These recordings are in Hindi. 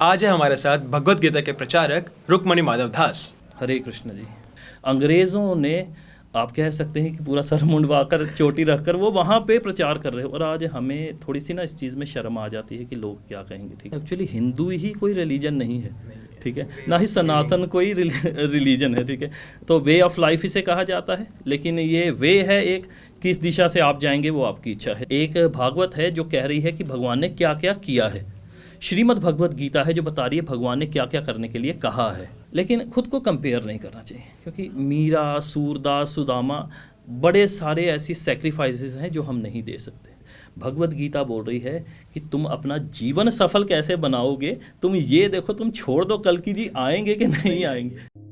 आज है हमारे साथ भगवद गीता के प्रचारक रुक्मणी माधव दास। हरे कृष्ण जी। अंग्रेज़ों ने आप कह सकते हैं कि पूरा सर मुंडवाकर चोटी रखकर वो वहाँ पे प्रचार कर रहे हैं, और आज हमें थोड़ी सी ना इस चीज़ में शर्म आ जाती है कि लोग क्या कहेंगे। ठीक है, एक्चुअली हिंदू ही कोई रिलीजन नहीं है, ठीक है, ना ही सनातन कोई रिलीजन है, ठीक है। तो वे ऑफ लाइफ इसे कहा जाता है, लेकिन ये वे है एक, किस दिशा से आप जाएंगे वो आपकी इच्छा है। एक भागवत है जो कह रही है कि भगवान ने क्या क्या किया है, श्रीमद् भगवद गीता है जो बता रही है भगवान ने क्या क्या करने के लिए कहा है। लेकिन खुद को कंपेयर नहीं करना चाहिए, क्योंकि मीरा, सूरदास, सुदामा, बड़े सारे ऐसी सेक्रीफाइसेस हैं जो हम नहीं दे सकते। भगवद गीता बोल रही है कि तुम अपना जीवन सफल कैसे बनाओगे, तुम ये देखो, तुम छोड़ दो कल की जी आएंगे कि नहीं आएंगे।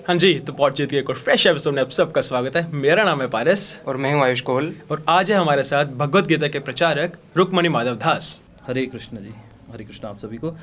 हाँ जी, तो पॉडकास्ट के एक और फ्रेश एपिसोड में आप सबका स्वागत है। मेरा नाम है पारस और मैं हूँ आयुष कोहल, और आज है हमारे साथ भगवद गीता के प्रचारक रुक्मणी माधव दास। हरे कृष्ण जी। हरे कृष्ण आप सभी को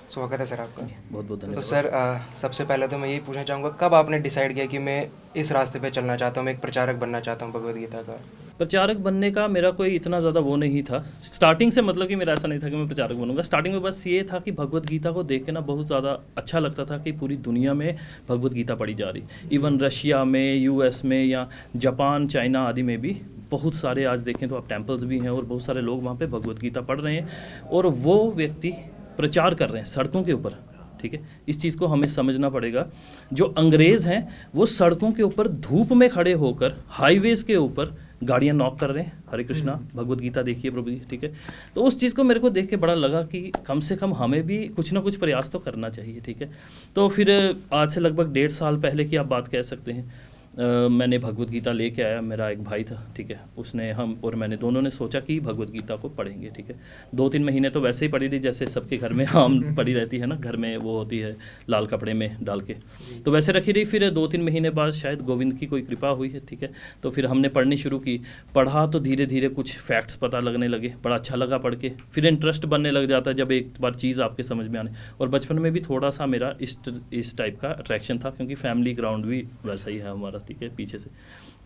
स्वागत है सर आपका। बहुत बहुत धन्यवाद। तो सर सबसे पहले तो मैं यही पूछना चाहूँगा, कब आपने डिसाइड किया कि मैं इस रास्ते पे चलना चाहता हूँ, मैं एक प्रचारक बनना चाहता हूँ भगवद गीता का? प्रचारक बनने का मेरा कोई इतना ज़्यादा वो नहीं था स्टार्टिंग से, मतलब कि मेरा ऐसा नहीं था कि मैं प्रचारक बनूंगा। स्टार्टिंग में बस ये था कि भगवद गीता को देख के ना बहुत ज़्यादा अच्छा लगता था कि पूरी दुनिया में भगवद गीता पढ़ी जा रही, इवन रशिया में, यूएस में, या जापान, चाइना आदि में भी बहुत सारे आज देखें तो आप टेम्पल्स भी हैं और बहुत सारे लोग वहाँ पे भगवद गीता पढ़ रहे हैं, और वो व्यक्ति प्रचार कर रहे हैं सड़कों के ऊपर। ठीक है, इस चीज़ को हमें समझना पड़ेगा। जो अंग्रेज़ हैं वो सड़कों के ऊपर धूप में खड़े होकर हाईवेज़ के ऊपर गाड़ियाँ नॉक कर रहे हैं। हरे कृष्णा, भगवद गीता देखिए प्रभु जी, ठीक है। तो उस चीज़ को मेरे को देख के बड़ा लगा कि कम से कम हमें भी कुछ ना कुछ प्रयास तो करना चाहिए, ठीक है। तो फिर आज से लगभग 1.5 साल पहले की आप बात कह सकते हैं, मैंने भगवद गीता लेके आया। मेरा एक भाई था, ठीक है, उसने, हम और मैंने दोनों ने सोचा कि भगवद गीता को पढ़ेंगे, ठीक है। 2-3 महीने तो वैसे ही पढ़ी थी, जैसे सबके घर में आम पड़ी रहती है ना, घर में वो होती है लाल कपड़े में डाल के, तो वैसे रखी रही। फिर 2-3 महीने बाद शायद गोविंद की कोई कृपा हुई है, ठीक है, तो फिर हमने पढ़नी शुरू की। पढ़ा तो धीरे धीरे कुछ फैक्ट्स पता लगने लगे, बड़ा अच्छा लगा पढ़ के। फिर इंटरेस्ट बनने लग जाता है जब एक बार चीज़ आपके समझ में आने। और बचपन में भी थोड़ा सा मेरा इस टाइप का अट्रैक्शन था, क्योंकि फैमिली ग्राउंड भी वैसा ही है हमारा, ठीक है, पीछे से।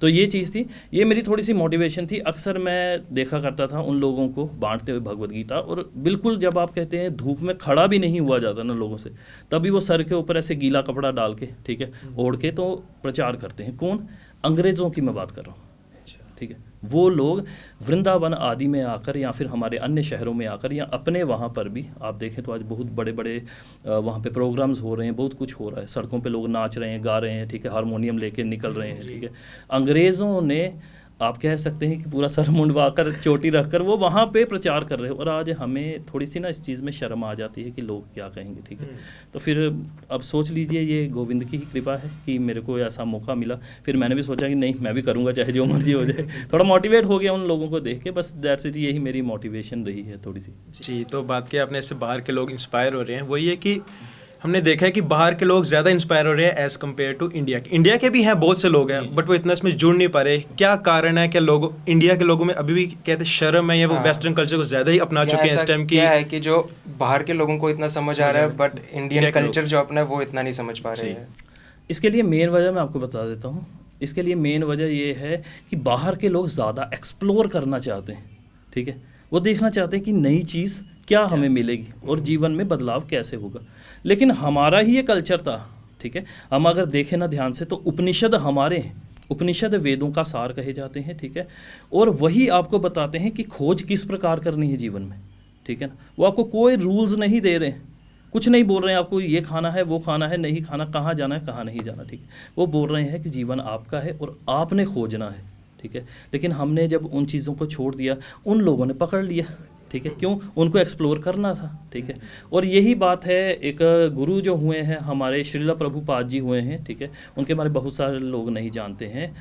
तो ये चीज़ थी, ये मेरी थोड़ी सी मोटिवेशन थी। अक्सर मैं देखा करता था उन लोगों को बांटते हुए भगवद गीता, और बिल्कुल जब आप कहते हैं धूप में खड़ा भी नहीं हुआ जाता ना लोगों से, तभी वो सर के ऊपर ऐसे गीला कपड़ा डाल के, ठीक है, ओढ़ के तो प्रचार करते हैं। कौन? अंग्रेज़ों की मैं बात कर रहा हूँ, ठीक है। वो लोग वृंदावन आदि में आकर, या फिर हमारे अन्य शहरों में आकर, या अपने वहाँ पर भी आप देखें तो आज बहुत बड़े बड़े वहाँ पे प्रोग्राम्स हो रहे हैं, बहुत कुछ हो रहा है। सड़कों पे लोग नाच रहे हैं, गा रहे हैं, ठीक है, हारमोनियम लेके निकल रहे हैं, ठीक है। अंग्रेज़ों ने आप कह सकते हैं कि पूरा सर मुंडवाकर चोटी रखकर वो वहाँ पे प्रचार कर रहे हो, और आज हमें थोड़ी सी ना इस चीज़ में शर्म आ जाती है कि लोग क्या कहेंगे, ठीक है। तो फिर अब सोच लीजिए, ये गोविंद की ही कृपा है कि मेरे को ऐसा मौका मिला। फिर मैंने भी सोचा कि नहीं, मैं भी करूँगा चाहे जो मर्जी हो जाए। थोड़ा मोटिवेट हो गया उन लोगों को देख के, बस दैट्स इट, यही मेरी मोटिवेशन रही है थोड़ी सी। जी, तो बात की आपने, इससे बाहर के लोग इंस्पायर हो रहे हैं, वही है कि हमने देखा है कि बाहर के लोग ज़्यादा इंस्पायर हो रहे हैं एज़ कम्पेयर टू इंडिया के। इंडिया के भी हैं बहुत से लोग हैं, बट वो इतना इसमें जुड़ नहीं पा रहे। क्या कारण है? क्या लोग, इंडिया के लोगों में अभी भी कहते शर्म है, या वो वेस्टर्न कल्चर को ज़्यादा ही अपना चुके हैं इस टाइम की? क्या है कि जो बाहर के लोगों को इतना समझ आ रहा है, बट इंडियन कल्चर जो अपना है वो इतना नहीं समझ पा रहे हैं। इसके लिए मेन वजह मैं आपको बता देता हूँ। इसके लिए मेन वजह ये है कि बाहर के लोग ज़्यादा एक्सप्लोर करना चाहते हैं, ठीक है। वो देखना चाहते हैं कि नई चीज़ क्या हमें मिलेगी और जीवन में बदलाव कैसे होगा। लेकिन हमारा ही ये कल्चर था, ठीक है। हम अगर देखें ना ध्यान से, तो उपनिषद हमारे हैं, उपनिषद वेदों का सार कहे जाते हैं, ठीक है। और वही आपको बताते हैं कि खोज किस प्रकार करनी है जीवन में, ठीक है ना। वो आपको कोई रूल्स नहीं दे रहे हैं, कुछ नहीं बोल रहे हैं आपको ये खाना है, वो खाना है, नहीं खाना, कहाँ जाना है, कहाँ नहीं जाना, ठीक है। वो बोल रहे हैं कि जीवन आपका है और आपने खोजना है, ठीक है। लेकिन हमने जब उन चीज़ों को छोड़ दिया, उन लोगों ने पकड़ लिया, ठीक है। क्यों? उनको एक्सप्लोर करना था, ठीक है। और यही बात है, एक गुरु जो हुए हैं हमारे, श्रील प्रभुपाद जी हुए हैं, ठीक है। उनके बारे में बहुत सारे लोग नहीं जानते हैं।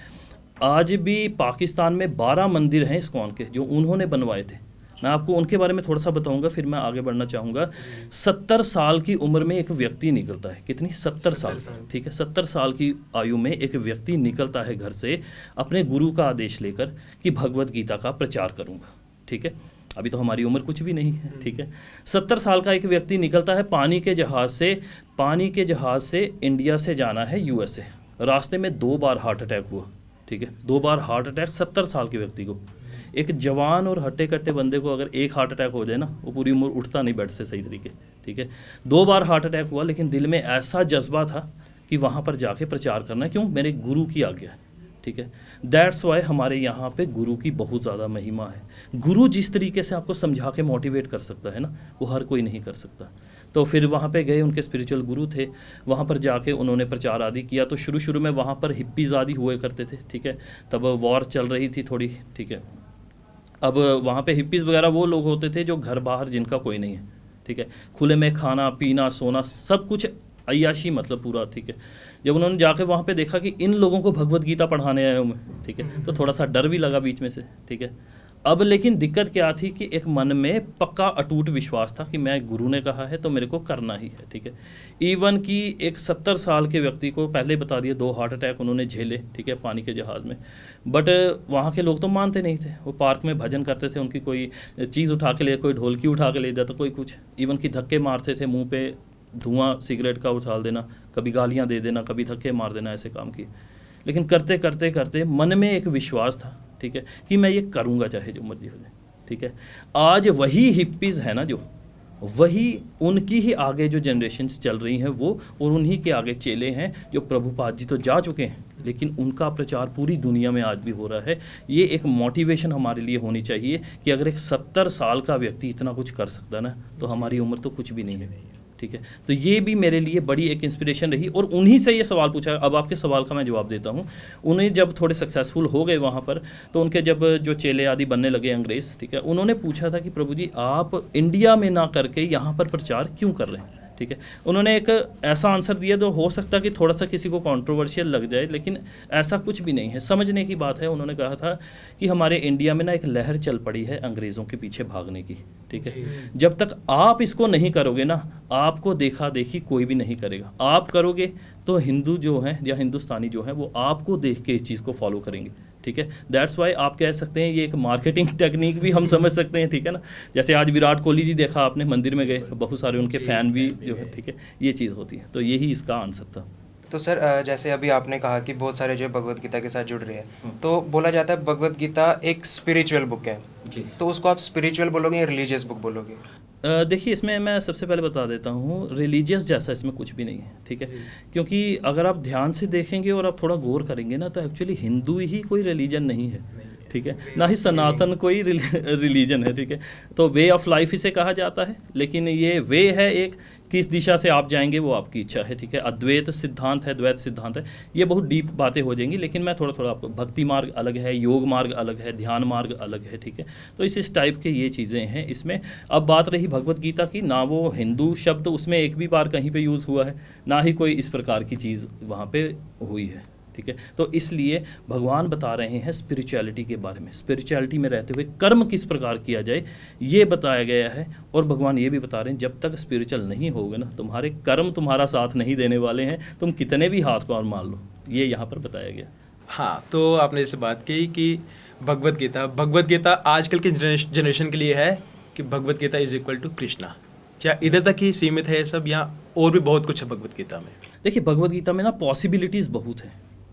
आज भी पाकिस्तान में 12 मंदिर हैं इस्कॉन के जो उन्होंने बनवाए थे। मैं आपको उनके बारे में थोड़ा सा बताऊंगा, फिर मैं आगे बढ़ना चाहूँगा। 70 साल की उम्र में एक व्यक्ति निकलता है, कितनी, 70 साल, ठीक है, 70 साल की आयु में एक व्यक्ति निकलता है घर से अपने गुरु का आदेश लेकर कि भगवत गीता का प्रचार करूँगा, ठीक है। अभी तो हमारी उम्र कुछ भी नहीं है, ठीक है। 70 साल का एक व्यक्ति निकलता है पानी के जहाज़ से इंडिया से जाना है यूएसए। रास्ते में 2 बार हार्ट अटैक हुआ, ठीक है, 2 बार हार्ट अटैक 70 साल के व्यक्ति को। एक जवान और हट्टे कट्टे बंदे को अगर एक हार्ट अटैक हो जाए ना, वो पूरी उम्र उठता नहीं बेड से सही तरीके, ठीक है। 2 बार हार्ट अटैक हुआ, लेकिन दिल में ऐसा जज्बा था कि वहाँ पर जाके प्रचार करना है, क्यों, मेरे गुरु की आज्ञा है, ठीक है। दैट्स वाई हमारे यहाँ पे गुरु की बहुत ज़्यादा महिमा है। गुरु जिस तरीके से आपको समझा के मोटिवेट कर सकता है ना, वो हर कोई नहीं कर सकता। तो फिर वहाँ पे गए, उनके स्पिरिचुअल गुरु थे, वहाँ पर जाके उन्होंने प्रचार आदि किया। तो शुरू में वहाँ पर हिप्पीज़ आदि हुए करते थे, ठीक है, तब वॉर चल रही थी थोड़ी, ठीक है। अब वहाँ पे हिप्पीज़ वगैरह वो लोग होते थे जो घर बाहर जिनका कोई नहीं है, ठीक है, खुले में खाना पीना सोना सब कुछ अय्याशी, मतलब पूरा, ठीक है। जब उन्होंने जाके वहाँ पे देखा कि इन लोगों को भगवत गीता पढ़ाने आया हूँ मैं, ठीक है, तो थोड़ा सा डर भी लगा बीच में से, ठीक है। अब लेकिन दिक्कत क्या थी कि एक मन में पक्का अटूट विश्वास था कि मैं, गुरु ने कहा है तो मेरे को करना ही है, ठीक है। इवन कि एक 70 साल के व्यक्ति को पहले बता दिए 2 हार्ट अटैक उन्होंने झेले, ठीक है, पानी के जहाज़ में। बट वहाँ के लोग तो मानते नहीं थे, वो पार्क में भजन करते थे, उनकी कोई चीज़ उठा के ले, कोई ढोलकी उठा के ले जाता, कोई कुछ, इवन कि धक्के मारते थे, मुँह पे धुआं सिगरेट का उछाल देना, कभी गालियाँ दे देना, कभी धक्के मार देना, ऐसे काम किए। लेकिन करते करते करते मन में एक विश्वास था, ठीक है, कि मैं ये करूँगा चाहे जो मर्जी हो जाए, ठीक है। आज वही हिप्पीज़ है ना, जो वही उनकी ही आगे जो जनरेशन्स चल रही हैं वो, और उन्हीं के आगे चेले हैं जो प्रभुपाद जी तो जा चुके हैं, लेकिन उनका प्रचार पूरी दुनिया में आज भी हो रहा है। ये एक मोटिवेशन हमारे लिए होनी चाहिए कि अगर एक 70 साल का व्यक्ति इतना कुछ कर सकता ना, तो हमारी उम्र तो कुछ भी नहीं है, ठीक है। तो ये भी मेरे लिए बड़ी एक इंस्पिरेशन रही, और उन्हीं से ये सवाल पूछा। अब आपके सवाल का मैं जवाब देता हूँ। उन्हें जब थोड़े सक्सेसफुल हो गए वहाँ पर, तो उनके जब जो चेले आदि बनने लगे अंग्रेज़, ठीक है, उन्होंने पूछा था कि प्रभु जी आप इंडिया में ना करके यहाँ पर प्रचार क्यों कर रहे हैं, ठीक है। उन्होंने एक ऐसा आंसर दिया जो हो सकता कि थोड़ा सा किसी को कंट्रोवर्शियल लग जाए, लेकिन ऐसा कुछ भी नहीं है, समझने की बात है। उन्होंने कहा था कि हमारे इंडिया में ना एक लहर चल पड़ी है अंग्रेज़ों के पीछे भागने की, ठीक है। जब तक आप इसको नहीं करोगे ना, आपको देखा देखी कोई भी नहीं करेगा। आप करोगे तो हिंदू जो हैं या हिंदुस्तानी जो हैं वो आपको देख के इस चीज़ को फॉलो करेंगे, ठीक है। दैट्स वाई आप कह सकते हैं ये एक मार्केटिंग टेक्निक भी हम समझ सकते हैं, ठीक है ना। जैसे आज विराट कोहली जी देखा आपने, मंदिर में गए तो बहुत सारे उनके फ़ैन भी जो है, ठीक है, ये चीज़ होती है। तो यही इसका आंसर था। तो सर जैसे अभी आपने कहा कि बहुत सारे जो भगवत गीता के साथ जुड़ रहे हैं, तो बोला जाता है भगवत गीता एक स्पिरिचुअल बुक है जी। तो उसको आप स्पिरिचुअल बोलोगे या रिलीजियस बुक बोलोगे? देखिए, इसमें मैं सबसे पहले बता देता हूँ, रिलीजियस जैसा इसमें कुछ भी नहीं है, ठीक है। क्योंकि अगर आप ध्यान से देखेंगे और आप थोड़ा गौर करेंगे ना, तो एक्चुअली हिंदू ही कोई रिलीजन नहीं है, ठीक है, ना ही सनातन कोई रिलीजन है, ठीक है। तो वे ऑफ लाइफ इसे कहा जाता है, लेकिन ये वे है एक, किस दिशा से आप जाएंगे वो आपकी इच्छा है, ठीक है। अद्वैत सिद्धांत है, द्वैत सिद्धांत है, ये बहुत डीप बातें हो जाएंगी, लेकिन मैं थोड़ा आपको, भक्ति मार्ग अलग है, योग मार्ग अलग है, ध्यान मार्ग अलग है, ठीक है। तो इस टाइप के ये चीज़ें हैं इसमें। अब बात रही भगवत गीता की, ना वो हिंदू शब्द उसमें एक भी बार कहीं पे यूज़ हुआ है, ना ही कोई इस प्रकार की चीज़ वहाँ पे हुई है, ठीक है। तो इसलिए भगवान बता रहे हैं स्पिरिचुअलिटी के बारे में, स्पिरिचुअलिटी में रहते हुए कर्म किस प्रकार किया जाए ये बताया गया है। और भगवान ये भी बता रहे हैं जब तक स्पिरिचुअल नहीं होगे ना, तुम्हारे कर्म तुम्हारा साथ नहीं देने वाले हैं, तुम कितने भी हाथ पांव मार लो, ये यहाँ पर बताया गया। हाँ, तो आपने जैसे बात की कि भगवत गीता आजकल के जनरेशन के लिए है कि Bhagavad Gita is equal to Krishna. क्या इधर तक ही सीमित है सब, या और भी बहुत कुछ है भगवत गीता में? देखिए, भगवत गीता में ना पॉसिबिलिटीज़ बहुत हैं,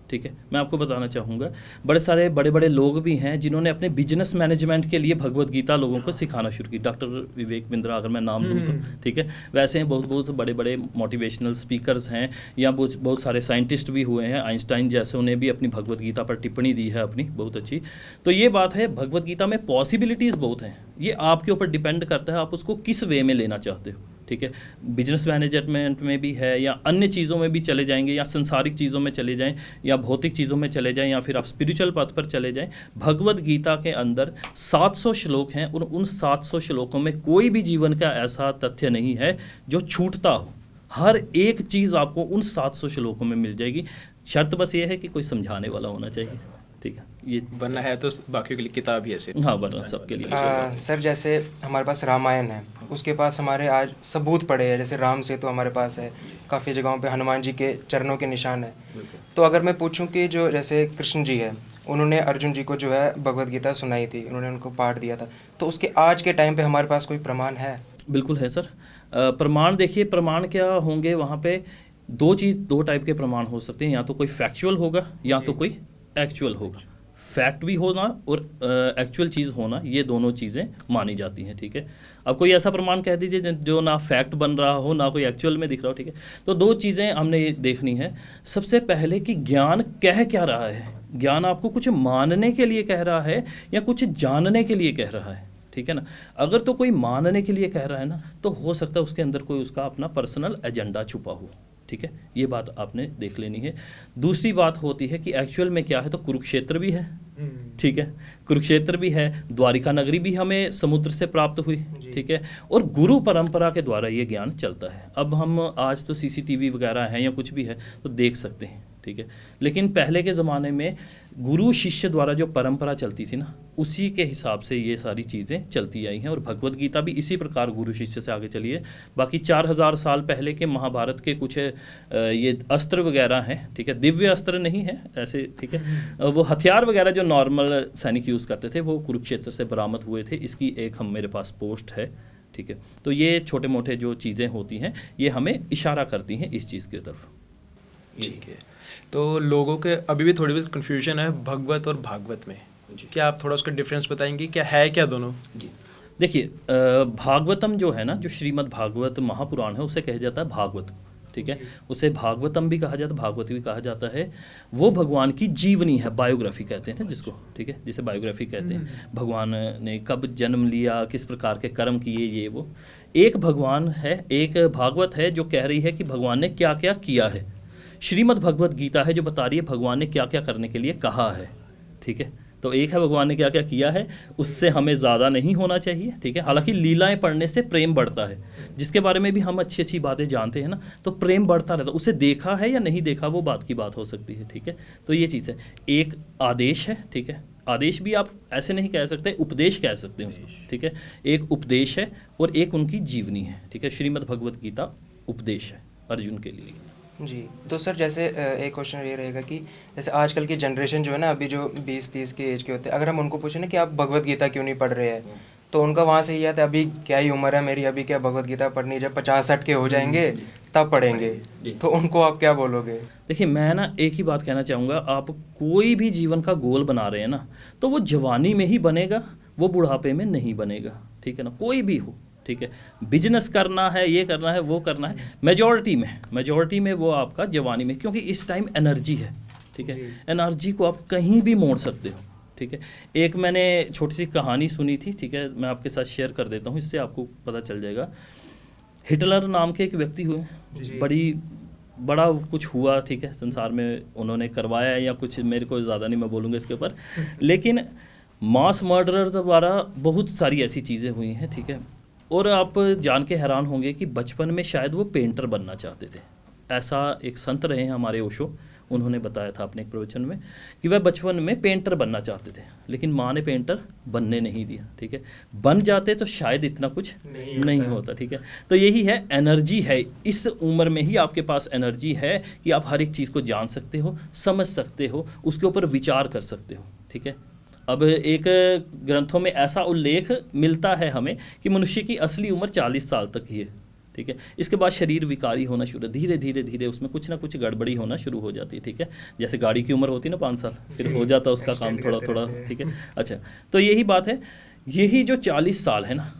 ठीक है। मैं आपको बताना चाहूँगा, बड़े सारे बड़े लोग भी हैं जिन्होंने अपने बिजनेस मैनेजमेंट के लिए भगवत गीता लोगों को सिखाना शुरू की। डॉक्टर विवेक बिंद्रा अगर मैं नाम लूँ तो, ठीक है। वैसे हैं बहुत बड़े मोटिवेशनल स्पीकर्स हैं, या बहुत सारे साइंटिस्ट भी हुए हैं, आइंस्टाइन जैसे, उन्हें भी अपनी भगवत गीता पर टिप्पणी दी है अपनी, बहुत अच्छी। तो ये बात है, भगवत गीता में पॉसिबिलिटीज़ बहुत हैं, ये आपके ऊपर डिपेंड करता है आप उसको किस वे में लेना चाहते हो, ठीक है। बिजनेस मैनेजमेंट में भी है, या अन्य चीज़ों में भी चले जाएंगे, या संसारिक चीज़ों में चले जाएं, या भौतिक चीज़ों में चले जाएं, या फिर आप स्पिरिचुअल पथ पर चले जाएं। भगवत गीता के अंदर 700 श्लोक हैं, और उन 700 श्लोकों में कोई भी जीवन का ऐसा तथ्य नहीं है जो छूटता हो। हर एक चीज़ आपको उन 700 श्लोकों में मिल जाएगी। शर्त बस ये है कि कोई समझाने वाला होना चाहिए, ठीक है, ये वरना है तो बाकी के लिए किताब ही ऐसे। हाँ वरना सबके लिए। सर जैसे हमारे पास रामायण है, उसके पास हमारे आज सबूत पड़े हैं, जैसे राम सेतु हमारे पास है, काफ़ी जगहों पे हनुमान जी के चरणों के निशान है। तो अगर मैं पूछूं कि जो जैसे कृष्ण जी है, उन्होंने अर्जुन जी को जो है भगवत गीता सुनाई थी, उन्होंने उनको पाठ दिया था, तो उसके आज के टाइम पे हमारे पास कोई प्रमाण है? बिल्कुल है सर। प्रमाण देखिए, प्रमाण क्या होंगे वहाँ पे, दो टाइप के प्रमाण हो सकते हैं, या तो कोई फैक्चुअल होगा या तो कोई एक्चुअल होगा। फैक्ट भी होना और एक्चुअल चीज़ होना, ये दोनों चीज़ें मानी जाती हैं, ठीक है। अब कोई ऐसा प्रमाण कह दीजिए जो ना फैक्ट बन रहा हो ना कोई एक्चुअल में दिख रहा हो, ठीक है। तो दो चीज़ें हमने ये देखनी है। सबसे पहले कि ज्ञान कह क्या रहा है, ज्ञान आपको कुछ मानने के लिए कह रहा है या कुछ जानने के लिए कह रहा है, ठीक है ना। अगर तो कोई मानने के लिए कह रहा है ना, तो हो सकता है उसके अंदर कोई उसका अपना पर्सनल एजेंडा छुपा हो, ठीक है। ये बात आपने देख लेनी है। दूसरी बात होती है कि एक्चुअल में क्या है, तो कुरुक्षेत्र भी है, ठीक है, कुरुक्षेत्र भी है, द्वारिका नगरी भी हमें समुद्र से प्राप्त हुई, ठीक है, और गुरु परंपरा के द्वारा ये ज्ञान चलता है। अब हम आज तो सीसीटीवी वगैरह हैं या कुछ भी है तो देख सकते हैं, ठीक है, लेकिन पहले के ज़माने में गुरु शिष्य द्वारा जो परंपरा चलती थी ना, उसी के हिसाब से ये सारी चीज़ें चलती आई हैं। और भगवत गीता भी इसी प्रकार गुरु शिष्य से आगे चली है। बाकी 4000 साल पहले के महाभारत के कुछ ये अस्त्र वगैरह हैं, ठीक है, दिव्य अस्त्र नहीं है ऐसे, ठीक है, वो हथियार वगैरह जो नॉर्मल सैनिक यूज़ करते थे वो कुरुक्षेत्र से बरामद हुए थे। इसकी एक मेरे पास पोस्ट है, ठीक है। तो ये छोटे मोटे जो चीज़ें होती हैं ये हमें इशारा करती हैं इस चीज़ की तरफ। ठीक है, तो लोगों के अभी भी थोड़ी बहुत कन्फ्यूजन है भगवत और भागवत में, क्या आप थोड़ा उसका डिफरेंस बताएंगे, क्या है क्या दोनों? जी देखिए, भागवतम जो है ना, जो श्रीमद् भागवत महापुराण है, उसे कहा जाता है भागवत, ठीक है। उसे भागवतम भी कहा जाता है, भागवत भी कहा जाता है। वो भगवान की जीवनी है, बायोग्राफी कहते हैं जिसको, ठीक है, जिसे बायोग्राफी कहते हैं। भगवान ने कब जन्म लिया, किस प्रकार के कर्म किए, ये वो एक भगवान है, एक भागवत है जो कह रही है कि भगवान ने क्या क्या किया है। श्रीमद् भगवत गीता है जो बता रही है भगवान ने क्या क्या करने के लिए कहा है, ठीक है। तो एक है भगवान ने क्या क्या किया है, उससे हमें ज़्यादा नहीं होना चाहिए, ठीक है। हालांकि लीलाएं पढ़ने से प्रेम बढ़ता है, जिसके बारे में भी हम अच्छी अच्छी बातें जानते हैं ना, तो प्रेम बढ़ता रहता है। उसे देखा है या नहीं देखा वो बात की बात हो सकती है, ठीक है। तो ये चीज़ है। एक आदेश है, ठीक है, आदेश भी आप ऐसे नहीं कह सकते, उपदेश कह सकते हैं उसको, ठीक है। एक उपदेश है और एक उनकी जीवनी है, ठीक है। श्रीमद् भगवत गीता उपदेश है अर्जुन के लिए। जी, तो सर जैसे एक क्वेश्चन ये रहेगा कि जैसे आजकल की जनरेशन जो है ना, अभी जो 20-30 के एज के होते हैं, अगर हम उनको पूछें ना कि आप भगवत गीता क्यों नहीं पढ़ रहे हैं, तो उनका वहाँ से ये आता है अभी क्या ही उम्र है मेरी, अभी क्या भगवत गीता पढ़नी, जब 50-60 के हो जाएंगे तब पढ़ेंगे। तो उनको आप क्या बोलोगे? देखिए, मैं ना एक ही बात कहना चाहूँगा, आप कोई भी जीवन का गोल बना रहे हैं ना, तो वो जवानी में ही बनेगा, वो बुढ़ापे में नहीं बनेगा, ठीक है ना, कोई भी हो, ठीक है। बिजनेस करना है, ये करना है, वो करना है, मेजॉरिटी में वो आपका जवानी में, क्योंकि इस टाइम एनर्जी है, ठीक है। एनर्जी को आप कहीं भी मोड़ सकते हो, ठीक है। एक मैंने छोटी सी कहानी सुनी थी, ठीक है, मैं आपके साथ शेयर कर देता हूँ, इससे आपको पता चल जाएगा। हिटलर नाम के एक व्यक्ति हुए, बड़ा कुछ हुआ, ठीक है, संसार में उन्होंने करवाया या कुछ, मेरे को ज़्यादा नहीं मैं बोलूँगा इसके ऊपर, लेकिन मास मर्डरर्स द्वारा बहुत सारी ऐसी चीज़ें हुई हैं, ठीक है। और आप जान के हैरान होंगे कि बचपन में शायद वो पेंटर बनना चाहते थे। ऐसा एक संत रहे हैं हमारे ओशो, उन्होंने बताया था अपने एक प्रवचन में कि वह बचपन में पेंटर बनना चाहते थे, लेकिन माँ ने पेंटर बनने नहीं दिया, ठीक है। बन जाते तो शायद इतना कुछ नहीं होता, ठीक है। तो यही है, एनर्जी है, इस उम्र में ही आपके पास एनर्जी है कि आप हर एक चीज़ को जान सकते हो, समझ सकते हो, उसके ऊपर विचार कर सकते हो, ठीक है। अब एक ग्रंथों में ऐसा उल्लेख मिलता है हमें कि मनुष्य की असली उम्र 40 साल तक ही है, ठीक है। इसके बाद शरीर विकारी होना शुरू, धीरे धीरे उसमें कुछ ना कुछ गड़बड़ी होना शुरू हो जाती है, ठीक है। जैसे गाड़ी की उम्र होती है ना 5 साल, फिर हो जाता है उसका काम थोड़ा, ठीक है। अच्छा, तो यही बात है, यही जो 40 साल है ना,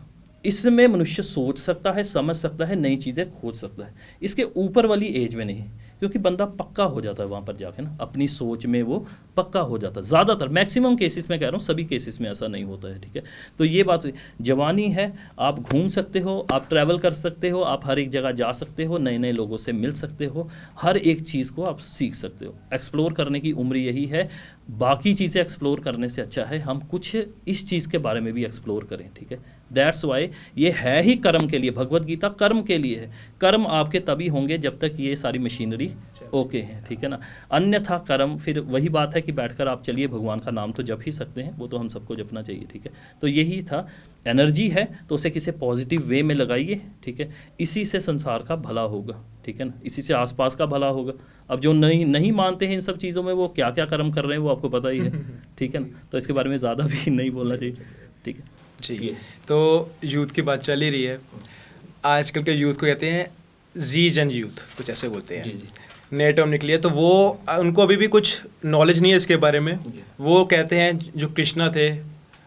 इसमें मनुष्य सोच सकता है, समझ सकता है, नई चीज़ें खोज सकता है। इसके ऊपर वाली एज में नहीं, क्योंकि बंदा पक्का हो जाता है वहाँ पर जाके ना, अपनी सोच में वो पक्का हो जाता है। ज़्यादातर, मैक्सिमम केसेस में कह रहा हूँ, सभी केसेस में ऐसा नहीं होता है, ठीक है। तो ये बात, जवानी है, आप घूम सकते हो, आप ट्रैवल कर सकते हो, आप हर एक जगह जा सकते हो, नए नए लोगों से मिल सकते हो, हर एक चीज़ को आप सीख सकते हो। एक्सप्लोर करने की उम्र यही है। बाकी चीज़ें एक्सप्लोर करने से अच्छा है हम कुछ इस चीज़ के बारे में भी एक्सप्लोर करें, ठीक है। दैट्स वाई ये है ही कर्म के लिए, भगवत गीता कर्म के लिए है। कर्म आपके तभी होंगे जब तक ये सारी मशीनरी ओके है, ठीक है ना। अन्यथा कर्म, फिर वही बात है कि बैठकर आप चलिए भगवान का नाम तो जप ही सकते हैं, वो तो हम सबको जपना चाहिए, ठीक है। तो यही था, एनर्जी है तो उसे किसी पॉजिटिव वे में लगाइए, ठीक है। इसी से संसार का भला होगा, ठीक है ना, इसी से आसपास का भला होगा। अब जो नहीं मानते हैं इन सब चीज़ों में, वो क्या क्या कर्म कर रहे हैं वो आपको पता ही है, ठीक है ना। तो इसके बारे में ज़्यादा भी नहीं बोलना चाहिए, ठीक है जी। तो यूथ की बात चल ही रही है, आजकल के यूथ को कहते हैं जी जन यूथ, कुछ ऐसे बोलते हैं, नए टर्म निकली है, तो वो उनको अभी भी कुछ नॉलेज नहीं है इसके बारे में। वो कहते हैं जो कृष्णा थे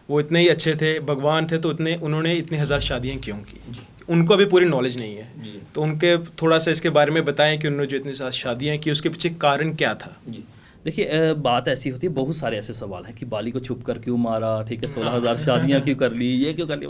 वो इतने ही अच्छे थे, भगवान थे तो उन्होंने इतनी हज़ार शादियाँ क्यों की, उनको अभी पूरी नॉलेज नहीं है। तो उनके थोड़ा सा इसके बारे में बताएं कि उन्होंने जो इतनी सारी शादियाँ की उसके पीछे कारण क्या था। जी, देखिए बात ऐसी होती है, बहुत सारे ऐसे सवाल हैं कि बाली को छुप कर क्यों मारा, ठीक है, 16,000 शादियाँ क्यों कर ली, ये क्यों कर ली।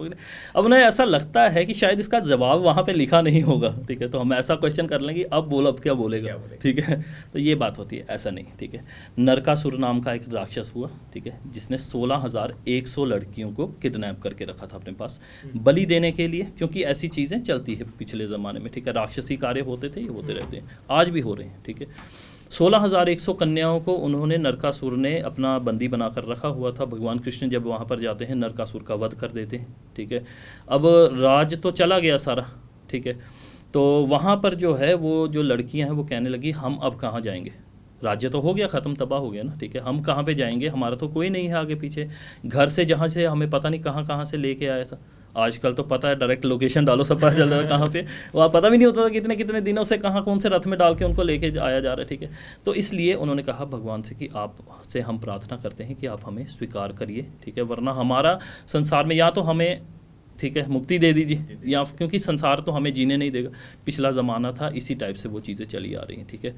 अब उन्हें ऐसा लगता है कि शायद इसका जवाब वहाँ पे लिखा नहीं होगा, ठीक है, तो हम ऐसा क्वेश्चन कर लेंगे अब क्या बोलेगा, ठीक है। तो ये बात होती है, ऐसा नहीं, ठीक है। नरकासुर नाम का एक राक्षस हुआ, ठीक है, जिसने 16,100 लड़कियों को किडनैप करके रखा था अपने पास बलि देने के लिए, क्योंकि ऐसी चीज़ें चलती है पिछले ज़माने में, ठीक है। राक्षसी कार्य होते थे, ये होते रहते हैं, आज भी हो रहे हैं, ठीक है। 16,100 कन्याओं को उन्होंने, नरकासुर ने अपना बंदी बनाकर रखा हुआ था। भगवान कृष्ण जब वहाँ पर जाते हैं नरकासुर का वध कर देते हैं, ठीक है। अब राज तो चला गया सारा, ठीक है। तो वहाँ पर जो है वो जो लड़कियाँ हैं वो कहने लगी हम अब कहाँ जाएंगे, राज्य तो हो गया ख़त्म, तबाह हो गया ना, ठीक है, हम कहाँ पे जाएंगे, हमारा तो कोई नहीं है आगे पीछे, घर से जहाँ से हमें पता नहीं कहाँ से लेके आया था। आजकल तो पता है, डायरेक्ट लोकेशन डालो सब पता चल रहा है कहाँ पे, वहाँ पता भी नहीं होता था कितने कितने दिनों से कहाँ कौन से रथ में डाल के उनको लेके आया जा रहा है, ठीक है। तो इसलिए उन्होंने कहा भगवान से कि आप से हम प्रार्थना करते हैं कि आप हमें स्वीकार करिए, ठीक है, वरना हमारा संसार में या तो हमें, ठीक है, मुक्ति दे दीजिए, या क्योंकि संसार तो हमें जीने नहीं देगा। पिछला ज़माना था, इसी टाइप से वो चीज़ें चली आ रही हैं, ठीक है।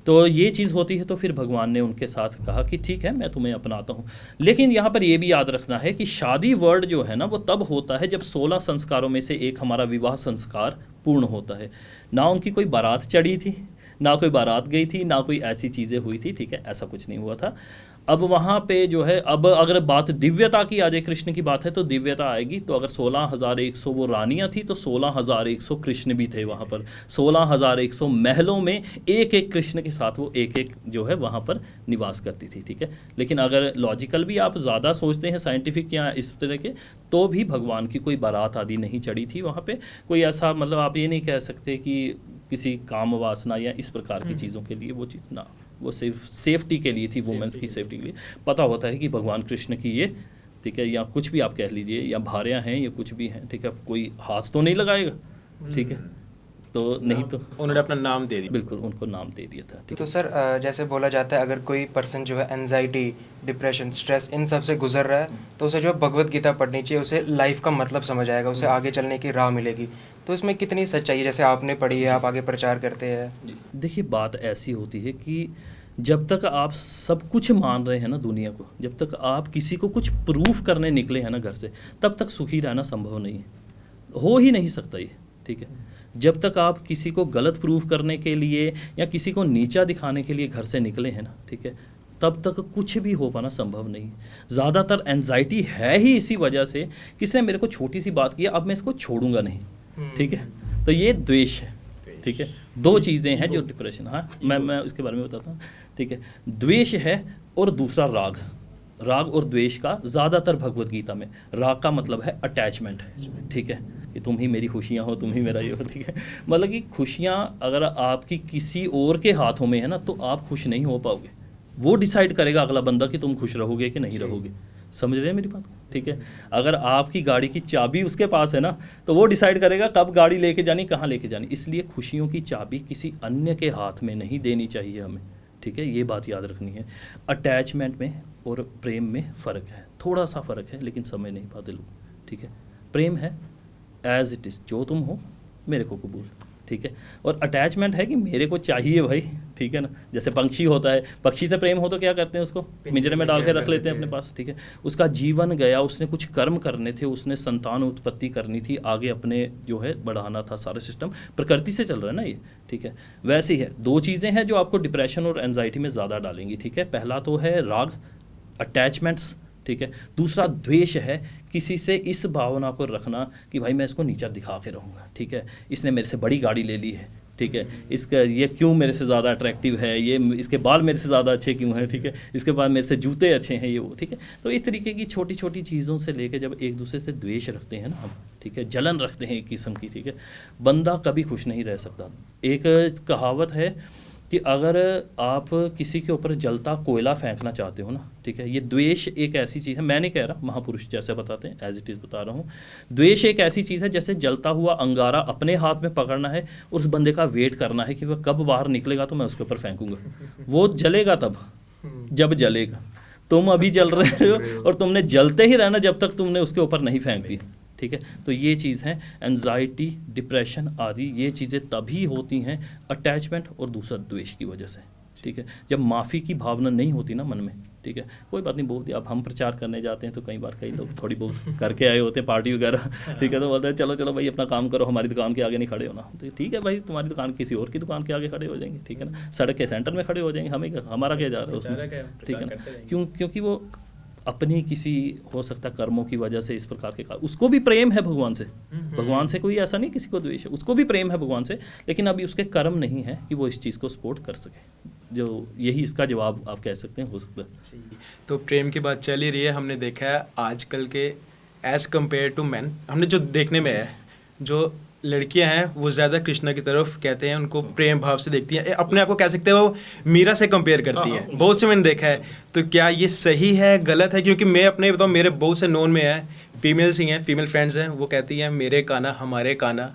तो ये चीज़ होती है, तो फिर भगवान ने उनके साथ कहा कि ठीक है मैं तुम्हें अपनाता हूँ। लेकिन यहाँ पर ये भी याद रखना है कि शादी वर्ड जो है ना वो तब होता है जब 16 संस्कारों में से एक हमारा विवाह संस्कार पूर्ण होता है। ना उनकी कोई बारात चढ़ी थी, ना कोई बारात गई थी, ना कोई ऐसी चीज़ें हुई थी, ठीक है, ऐसा कुछ नहीं हुआ था। अब वहाँ पे जो है, अब अगर बात दिव्यता की आ जाए, कृष्ण की बात है तो दिव्यता आएगी। तो अगर 16,100 वो रानियाँ थी तो 16,100 कृष्ण भी थे वहाँ पर। 16,100 महलों में एक एक कृष्ण के साथ वो एक एक जो है वहाँ पर निवास करती थी, ठीक है। लेकिन अगर लॉजिकल भी आप ज़्यादा सोचते हैं, साइंटिफिक या इस तरह के, तो भी भगवान की कोई बारात आदि नहीं चढ़ी थी वहाँ पर। कोई ऐसा, मतलब आप ये नहीं कह सकते कि किसी काम वासना या इस प्रकार की चीज़ों के लिए वो चीज़ ना, वो सिर्फ सेफ्टी के लिए थी, वुमेंस की सेफ्टी के लिए। पता होता है कि भगवान कृष्ण की ये, ठीक है, या कुछ भी आप कह लीजिए, या भार्या हैं या कुछ भी हैं, ठीक है, कोई हाथ तो नहीं लगाएगा, ठीक है। तो नहीं तो उन्होंने अपना नाम दे दिया, बिल्कुल उनको नाम दे दिया था, ठीक तो सर जैसे बोला जाता है अगर कोई पर्सन जो है एनजाइटी, डिप्रेशन, स्ट्रेस इन सब से गुजर रहा है तो उसे जो है भगवत गीता पढ़नी चाहिए, उसे लाइफ का मतलब समझ आएगा, उसे आगे चलने की राह मिलेगी। तो इसमें कितनी सच्चाई है, जैसे आपने पढ़ी है, आप आगे प्रचार करते हैं। देखिए बात ऐसी होती है कि जब तक आप सब कुछ मान रहे हैं ना दुनिया को, जब तक आप किसी को कुछ प्रूफ करने निकले हैं ना घर से, तब तक सुखी रहना संभव नहीं है, हो ही नहीं सकता ये, ठीक है। जब तक आप किसी को गलत प्रूफ करने के लिए या किसी को नीचा दिखाने के लिए घर से निकले हैं ना, ठीक है, तब तक कुछ भी हो पाना संभव नहीं। ज़्यादातर एंजाइटी है ही इसी वजह से, किसने मेरे को छोटी सी बात की अब मैं इसको छोड़ूंगा नहीं, ठीक है। तो ये द्वेष है, ठीक है। दो चीज़ें हैं जो डिप्रेशन, हाँ मैं इसके बारे में बताता हूँ, ठीक है। द्वेष है और दूसरा राग। राग और द्वेष का ज़्यादातर भगवत गीता में, राग का मतलब है अटैचमेंट, ठीक है, कि तुम ही मेरी खुशियाँ हो, तुम ही मेरा ये हो, ठीक है। मतलब कि खुशियाँ अगर आपकी किसी और के हाथों में है ना तो आप खुश नहीं हो पाओगे। वो डिसाइड करेगा अगला बंदा कि तुम खुश रहोगे कि नहीं रहोगे। समझ रहे हैं मेरी बात, ठीक है। अगर आपकी गाड़ी की चाबी उसके पास है ना तो वो डिसाइड करेगा कब गाड़ी लेके जानी, कहाँ लेके जानी। इसलिए खुशियों की चाबी किसी अन्य के हाथ में नहीं देनी चाहिए हमें, ठीक है, ये बात याद रखनी है। अटैचमेंट में और प्रेम में फ़र्क है, थोड़ा सा फ़र्क है, लेकिन समझ नहीं पाते लोग, ठीक है। प्रेम है एज इट इज़, जो तुम हो मेरे को कबूल, ठीक है। और अटैचमेंट है कि मेरे को चाहिए भाई, ठीक है ना। जैसे पंछी होता है, पक्षी से प्रेम हो तो क्या करते हैं, उसको पिंजरे में डाल के रख लेते हैं अपने पास, ठीक है। उसका जीवन गया, उसने कुछ कर्म करने थे, उसने संतान उत्पत्ति करनी थी, आगे अपने जो है बढ़ाना था, सारा सिस्टम प्रकृति से चल रहा है ना ये, ठीक है। वैसे ही है, दो चीज़ें हैं जो आपको डिप्रेशन और एंजाइटी में ज़्यादा डालेंगी, ठीक है। पहला तो है राग, अटैचमेंट्स, ठीक है। दूसरा द्वेष है किसी से इस भावना को रखना कि भाई मैं इसको नीचा दिखा के रहूँगा, ठीक है, इसने मेरे से बड़ी गाड़ी ले ली है, ठीक है, इसका ये क्यों मेरे से ज़्यादा अट्रैक्टिव है, ये इसके बाल मेरे से ज़्यादा अच्छे क्यों हैं, ठीक है, इसके बाद मेरे से जूते अच्छे हैं, ये वो, ठीक है। तो इस तरीके की छोटी छोटी चीज़ों से लेकर जब एक दूसरे से द्वेष रखते हैं ना हम, ठीक है, जलन रखते हैं एक किस्म की, ठीक है, बंदा कभी खुश नहीं रह सकता। एक कहावत है कि अगर आप किसी के ऊपर जलता कोयला फेंकना चाहते हो ना, ठीक है, ये द्वेष एक ऐसी चीज़ है, मैं नहीं कह रहा, महापुरुष जैसे बताते हैं, एज इट इज़ बता रहा हूँ, द्वेष एक ऐसी चीज़ है जैसे जलता हुआ अंगारा अपने हाथ में पकड़ना है और उस बंदे का वेट करना है कि वह कब बाहर निकलेगा तो मैं उसके ऊपर फेंकूंगा। वो जलेगा तब जब जलेगा, तुम अभी जल रहे हो और तुमने जलते ही रहना जब तक तुमने उसके ऊपर नहीं फेंक दी, ठीक है। तो ये चीज़ है एंजाइटी, डिप्रेशन आदि, ये चीज़ें तभी होती हैं अटैचमेंट और दूसरा द्वेष की वजह से, ठीक है। जब माफ़ी की भावना नहीं होती ना मन में, ठीक है, कोई बात नहीं, बोल दिया। अब हम प्रचार करने जाते हैं तो कई बार कई लोग थोड़ी बहुत करके आए होते हैं पार्टी वगैरह, ठीक है, तो बोलते हैं चलो चलो भाई अपना काम करो, हमारी दुकान के आगे नहीं खड़े होना। तो ठीक है भाई, तुम्हारी दुकान किसी और की दुकान के आगे खड़े हो जाएंगे, ठीक है ना, सड़क के सेंटर में खड़े हो जाएंगे, हमें हमारा क्या जा रहा है उसमें, ठीक है ना। क्योंकि वो अपनी किसी हो सकता कर्मों की वजह से इस प्रकार के उसको भी प्रेम है भगवान से, भगवान से कोई ऐसा नहीं किसी को द्वेष है, उसको भी प्रेम है भगवान से, लेकिन अभी उसके कर्म नहीं है कि वो इस चीज़ को सपोर्ट कर सके। जो यही इसका जवाब आप कह सकते हैं, हो सकता है। तो प्रेम की बात चल ही रही है, हमने देखा है आजकल के एज़ कम्पेयर टू मैन, हमने जो देखने में है, जो लड़कियां हैं वो ज़्यादा कृष्णा की तरफ कहते हैं, उनको प्रेम भाव से देखती हैं, अपने आप को कह सकते हैं वो मीरा से कंपेयर करती हैं, बहुत से मैंने देखा है। तो क्या ये सही है, गलत है? क्योंकि मैं अपने बताऊँ, मेरे बहुत से नोन में है, फीमेल्स ही हैं, फीमेल फ्रेंड्स हैं, वो कहती हैं मेरे काना हमारे काना।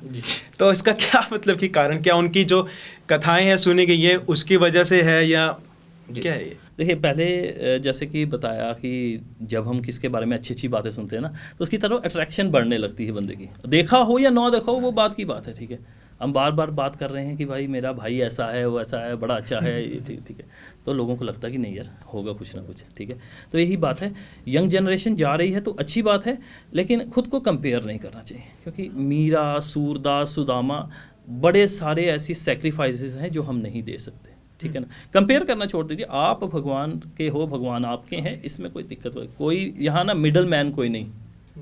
तो इसका क्या मतलब कि कारण क्या, उनकी जो कथाएँ हैं सुनी गई है उसकी वजह से है या क्या है ये? देखिए, पहले जैसे कि बताया कि जब हम किसके बारे में अच्छी अच्छी बातें सुनते हैं ना, तो उसकी तरफ अट्रैक्शन बढ़ने लगती है बंदे की, देखा हो या ना देखा हो वो बात की बात है, ठीक है। हम बार बार बात कर रहे हैं कि भाई मेरा भाई ऐसा है, वो ऐसा है, बड़ा अच्छा है, ठीक है, तो लोगों को लगता है कि नहीं यार होगा कुछ ना कुछ, ठीक है। तो यही बात है, यंग जनरेशन जा रही है तो अच्छी बात है, लेकिन खुद को कंपेयर नहीं करना चाहिए, क्योंकि मीरा, सूरदास, सुदामा, बड़े सारे ऐसी सेक्रीफाइसेस हैं जो हम नहीं दे सकते, ठीक है ना। कंपेयर करना छोड़ दीजिए, आप भगवान के हो, भगवान आपके हैं, इसमें कोई दिक्कत हो, कोई यहाँ ना मिडल मैन कोई नहीं,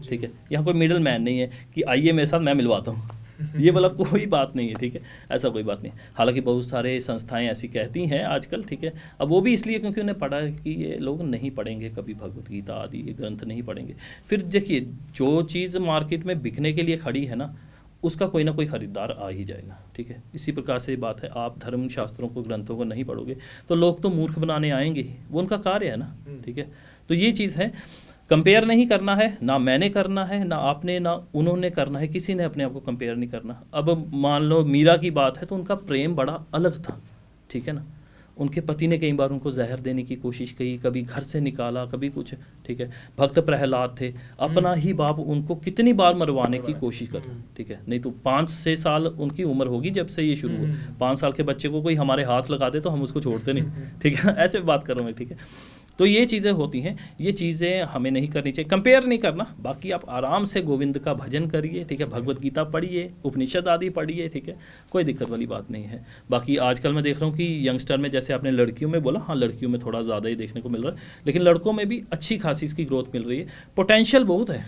ठीक है, यहाँ कोई मिडल मैन नहीं है कि आइए मेरे साथ मैं मिलवाता हूँ ये वाला कोई बात नहीं है, ठीक है, ऐसा कोई बात नहीं। हालांकि बहुत सारे संस्थाएं ऐसी कहती हैं आजकल, ठीक है, अब वो भी इसलिए क्योंकि उन्हें पढ़ा है कि ये लोग नहीं पढ़ेंगे कभी भगवत गीता आदि ये ग्रंथ नहीं पढ़ेंगे। फिर देखिए, जो चीज़ मार्केट में बिकने के लिए खड़ी है ना, उसका कोई ना कोई ख़रीदार आ ही जाएगा, ठीक है। इसी प्रकार से बात है, आप धर्म शास्त्रों को, ग्रंथों को नहीं पढ़ोगे तो लोग तो मूर्ख बनाने आएंगे ही, वो उनका कार्य है ना, ठीक है। तो ये चीज़ है, कंपेयर नहीं करना है, ना मैंने करना है, ना आपने, ना उन्होंने करना है, किसी ने अपने आप को कंपेयर नहीं करना। अब मान लो मीरा की बात है तो उनका प्रेम बड़ा अलग था, ठीक है ना। उनके पति ने कई बार उनको जहर देने की कोशिश की, कभी घर से निकाला, कभी कुछ, ठीक है। भक्त प्रहलाद थे, अपना ही बाप उनको कितनी बार मरवाने की कोशिश कर, ठीक है। नहीं तो 5-6 साल उनकी उम्र होगी जब से ये शुरू हुआ, 5 साल के बच्चे को कोई हमारे हाथ लगा दे तो हम उसको छोड़ते नहीं, ठीक है, ऐसे बात कर रहा हूँ मैं, ठीक है। तो ये चीज़ें होती हैं, ये चीज़ें हमें नहीं करनी चाहिए, कंपेयर नहीं करना। बाकी आप आराम से गोविंद का भजन करिए, ठीक है, भगवत गीता पढ़िए, उपनिषद आदि पढ़िए, ठीक है, कोई दिक्कत वाली बात नहीं है। बाकी आजकल मैं देख रहा हूँ कि यंगस्टर में, जैसे आपने लड़कियों में बोला, हाँ लड़कियों में थोड़ा ज़्यादा ही देखने को मिल रहा है, लेकिन लड़कों में भी अच्छी खासी इसकी ग्रोथ मिल रही है। पोटेंशियल बहुत है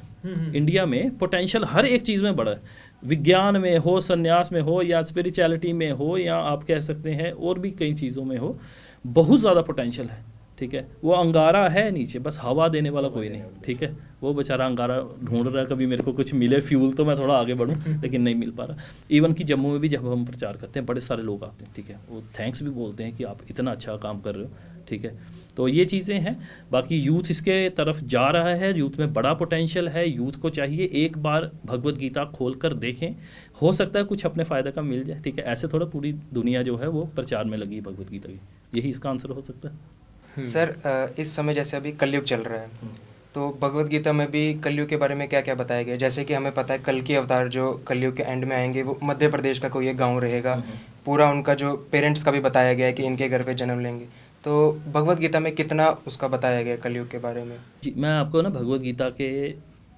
इंडिया में, पोटेंशियल हर एक चीज़ में बड़ा है, विज्ञान में हो, संन्यास में हो, या स्पिरिचुअलिटी में हो, या आप कह सकते हैं और भी कई चीज़ों में हो, बहुत ज़्यादा पोटेंशियल है, ठीक है। वो अंगारा है नीचे, बस हवा देने वाला कोई नहीं, ठीक है। वो बेचारा अंगारा ढूंढ रहा है, कभी मेरे को कुछ मिले फ्यूल तो मैं थोड़ा आगे बढ़ूं, लेकिन नहीं मिल पा रहा। इवन कि जम्मू में भी जब हम प्रचार करते हैं, बड़े सारे लोग आते हैं, ठीक है, वो थैंक्स भी बोलते हैं कि आप इतना अच्छा काम कर रहे हो, ठीक है। तो ये चीज़ें हैं। बाकी यूथ इसके तरफ जा रहा है, यूथ में बड़ा पोटेंशियल है, यूथ को चाहिए एक बार भगवत गीता खोल कर देखें, हो सकता है कुछ अपने फ़ायदे का मिल जाए, ठीक है। ऐसे थोड़ा पूरी दुनिया जो है वो प्रचार में लगी है भगवत गीता की, यही इसका आंसर हो सकता है। सर, इस समय जैसे अभी कलयुग चल रहा है, तो भगवत गीता में भी कलयुग के बारे में क्या क्या बताया गया? जैसे कि हमें पता है कल की अवतार जो कलयुग के एंड में आएंगे वो मध्य प्रदेश का कोई एक गांव रहेगा, पूरा उनका जो पेरेंट्स का भी बताया गया है कि इनके घर पे जन्म लेंगे। तो भगवत गीता में कितना उसका बताया गया कलयुग के बारे में? जी, मैं आपको ना भगवत गीता के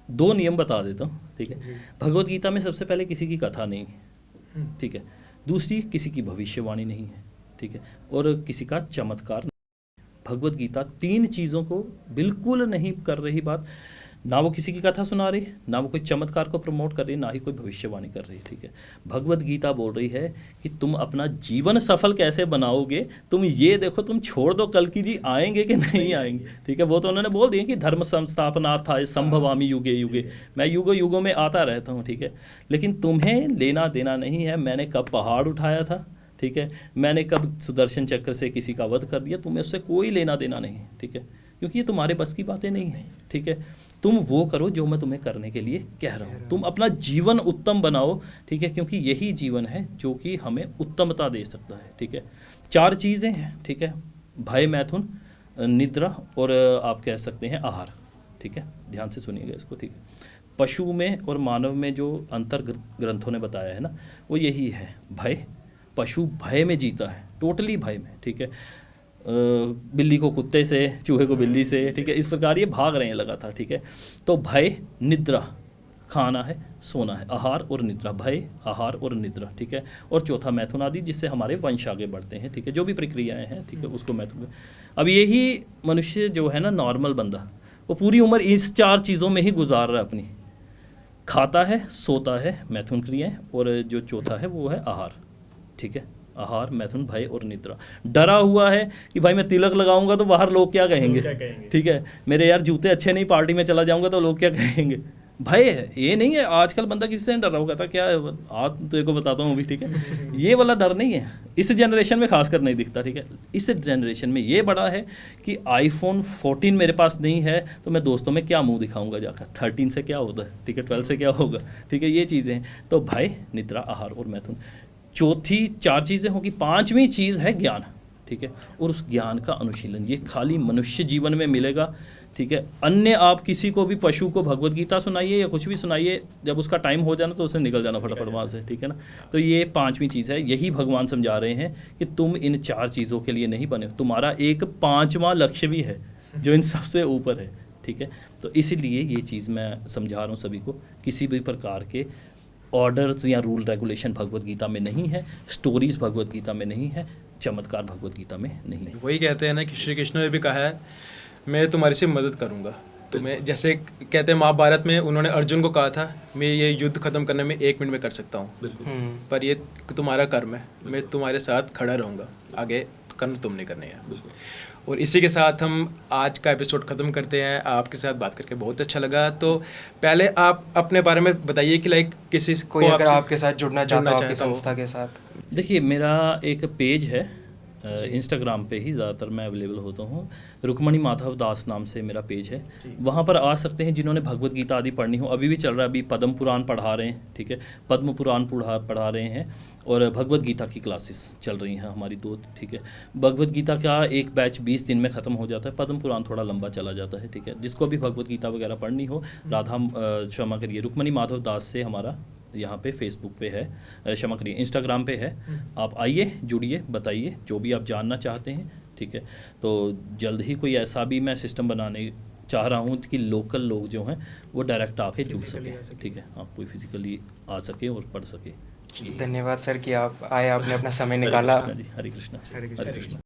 2 नियम बता देता हूँ, ठीक है। भगवत गीता में सबसे पहले किसी की कथा नहीं है, ठीक है। दूसरी, किसी की भविष्यवाणी नहीं है, ठीक है, और किसी का चमत्कार नहीं। भगवत गीता 3 चीज़ों को बिल्कुल नहीं कर रही बात। ना वो किसी की कथा सुना रही, ना वो कोई चमत्कार को प्रमोट कर रही, ना ही कोई भविष्यवाणी कर रही, ठीक है। भगवत गीता बोल रही है कि तुम अपना जीवन सफल कैसे बनाओगे, तुम ये देखो, तुम छोड़ दो कल की जी आएंगे कि नहीं आएंगे, ठीक है। वो तो उन्होंने बोल दिया कि धर्म संस्थापनार्थाय संभवामि युगे युगे, मैं युगों युगों में आता रहता हूँ, ठीक है। लेकिन तुम्हें लेना देना नहीं है मैंने कब पहाड़ उठाया था, ठीक है, मैंने कब सुदर्शन चक्र से किसी का वध कर दिया, तुम्हें उससे कोई लेना देना नहीं, ठीक है, क्योंकि ये तुम्हारे बस की बातें नहीं हैं, ठीक है। तुम वो करो जो मैं तुम्हें करने के लिए कह रहा हूँ, तुम अपना जीवन उत्तम बनाओ, ठीक है, क्योंकि यही जीवन है जो कि हमें उत्तमता दे सकता है, ठीक है। 4 चीज़ें हैं, ठीक है, भय, मैथुन, निद्रा और आप कह सकते हैं आहार, ठीक है। ध्यान से सुनिएगा इसको, ठीक है। पशु में और मानव में जो अंतर ग्रंथों ने बताया है ना, वो यही है, भय। पशु भय में जीता है, टोटली भय में, ठीक है। बिल्ली को कुत्ते से, चूहे को बिल्ली से, ठीक है, इस प्रकार ये भाग रहे हैं लगातार, ठीक है। तो भय, निद्रा, खाना है, सोना है, आहार और निद्रा, भय, आहार और निद्रा, ठीक है। और चौथा मैथुन आदि, जिससे हमारे वंश आगे बढ़ते हैं, ठीक है, जो भी प्रक्रियाएं हैं, ठीक है, उसको मैथुन। अब यही मनुष्य जो है ना, नॉर्मल बंदा, वो पूरी उम्र इस 4 चीज़ों में ही गुजार रहा है अपनी, खाता है, सोता है, मैथुन क्रियाएं, और जो चौथा है वो है आहार, ठीक है। आहार, मैथुन, भय और निद्रा। डरा हुआ है कि भाई मैं तिलक लगाऊंगा तो बाहर लोग क्या कहेंगे, ठीक है, मेरे यार जूते अच्छे नहीं, पार्टी में चला जाऊंगा तो लोग क्या कहेंगे, भय है। ये नहीं है आजकल बंदा किसी से डरा होगा था, क्या है आज तेरे को बताता हूँ अभी, ठीक है। ये वाला डर नहीं है, इस जनरेशन में खासकर नहीं दिखता, ठीक है। इस जनरेशन में ये बड़ा है कि iPhone 14 मेरे पास नहीं है तो मैं दोस्तों में क्या मुंह दिखाऊंगा जाकर, 13 से क्या होता है, ठीक है, 12 से क्या होगा, ठीक है। ये चीज़ें हैं, तो भय, निद्रा, आहार और मैथुन। चौथी 4 चीज़ें होगी, 5वीं चीज़ है ज्ञान, ठीक है, और उस ज्ञान का अनुशीलन ये खाली मनुष्य जीवन में मिलेगा, ठीक है। अन्य आप किसी को भी, पशु को भगवत गीता सुनाइए या कुछ भी सुनाइए, जब उसका टाइम हो जाना तो उसे निकल जाना फटाफट वहाँ से, ठीक है ना। तो ये 5वीं चीज़ है, यही भगवान समझा रहे हैं कि तुम इन 4 चीज़ों के लिए नहीं बने, तुम्हारा एक 5वां लक्ष्य भी है जो इन सबसे ऊपर है, ठीक है। तो इसीलिए ये चीज़ मैं समझा रहा हूँ सभी को, किसी भी प्रकार के ऑर्डर्स या रूल रेगुलेशन भगवत गीता में नहीं है, स्टोरीज भगवत गीता में नहीं है, चमत्कार भगवत गीता में नहीं है। वही कहते हैं ना कि श्री कृष्ण ने भी कहा है मैं तुम्हारी से मदद करूंगा, तुम्हें, जैसे कहते हैं महाभारत में उन्होंने अर्जुन को कहा था मैं ये युद्ध खत्म करने में 1 मिनट में कर सकता हूँ, पर ये तुम्हारा कर्म है, मैं तुम्हारे साथ खड़ा रहूँगा, आगे कर्म तुमने करने हैं। और इसी के साथ हम आज का एपिसोड ख़त्म करते हैं। आपके साथ बात करके बहुत अच्छा लगा। तो पहले आप अपने बारे में बताइए कि लाइक किसी कोई अगर आपके साथ जुड़ना चाहता हो आपकी संस्था के साथ। देखिए, मेरा एक पेज है इंस्टाग्राम पे ही ज़्यादातर मैं अवेलेबल होता हूँ, रुक्मणी माधव दास नाम से मेरा पेज है, वहाँ पर आ सकते हैं जिन्होंने भगवत गीता आदि पढ़नी हो। अभी भी चल रहा है, अभी पद्म पुराण पढ़ा रहे हैं, ठीक है, पद्म पुराण पढ़ा रहे हैं, और भगवत गीता की क्लासेस चल रही हैं हमारी 2, ठीक है। भगवत गीता का एक बैच 20 दिन में ख़त्म हो जाता है, पद्म पुराण थोड़ा लंबा चला जाता है, ठीक है। जिसको भी भगवत गीता वगैरह पढ़नी हो, क्षमा करिए, रुक्मणी माधव दास से हमारा यहाँ पे फेसबुक पे है, क्षमा करिए इंस्टाग्राम पे है, आप आइए, जुड़िए, बताइए जो भी आप जानना चाहते हैं, ठीक है। तो जल्द ही कोई ऐसा भी मैं सिस्टम बनाने चाह रहा हूँ कि लोकल लोग जो हैं वो डायरेक्ट आके जुड़ सके, ठीक है, आप कोई फिजिकली आ सके और पढ़ सके। धन्यवाद सर कि आप आए, आपने अपना समय निकाला। हरे कृष्णा।